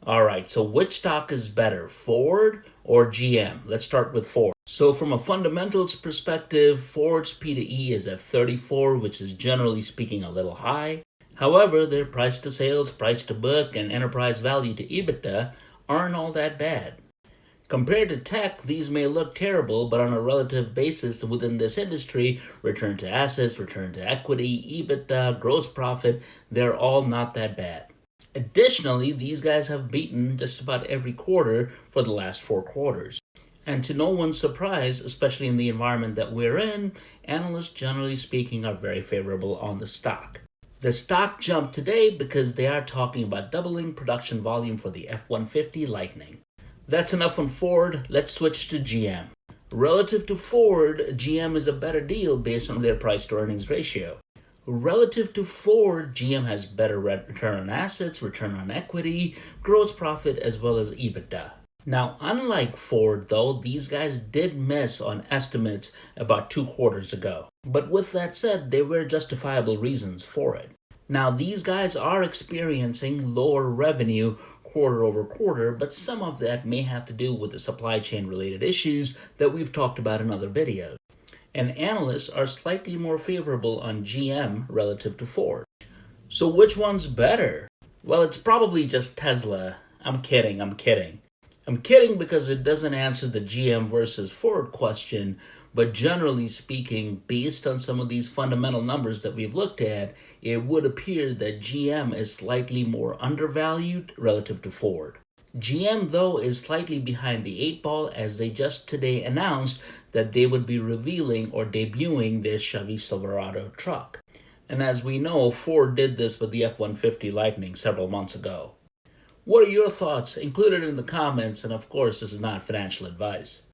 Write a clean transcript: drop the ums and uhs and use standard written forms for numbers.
All right, so which stock is better, Ford or GM? Let's start with Ford. So from a fundamentals perspective, Ford's P to E is at 34, which is generally speaking a little high. However, their price to sales, price to book, and enterprise value to EBITDA aren't all that bad. Compared to tech, these may look terrible, but on a relative basis within this industry, return to assets, return to equity, EBITDA, gross profit, they're all not that bad. Additionally, these guys have beaten just about every quarter for the last 4 quarters. And to no one's surprise, especially in the environment that we're in, analysts generally speaking are very favorable on the stock. The stock jumped today because they are talking about doubling production volume for the F-150 Lightning. That's enough on Ford. Let's switch to GM. Relative to Ford, GM is a better deal based on their price to earnings ratio. Relative to Ford, GM has better return on assets, return on equity, gross profit, as well as EBITDA. Now, unlike Ford, though, these guys did miss on estimates about 2 quarters ago. But with that said, there were justifiable reasons for it. Now, these guys are experiencing lower revenue quarter over quarter, but some of that may have to do with the supply chain related issues that we've talked about in other videos. And analysts are slightly more favorable on GM relative to Ford. So which one's better? Well, it's probably just Tesla. I'm kidding. I'm kidding because it doesn't answer the GM versus Ford question, but generally speaking, based on some of these fundamental numbers that we've looked at, it would appear that GM is slightly more undervalued relative to Ford. GM, though, is slightly behind the 8 ball as they just today announced that they would be revealing or debuting their Chevy Silverado truck. And as we know, Ford did this with the F-150 Lightning several months ago. What are your thoughts? Include it in the comments, and of course, this is not financial advice.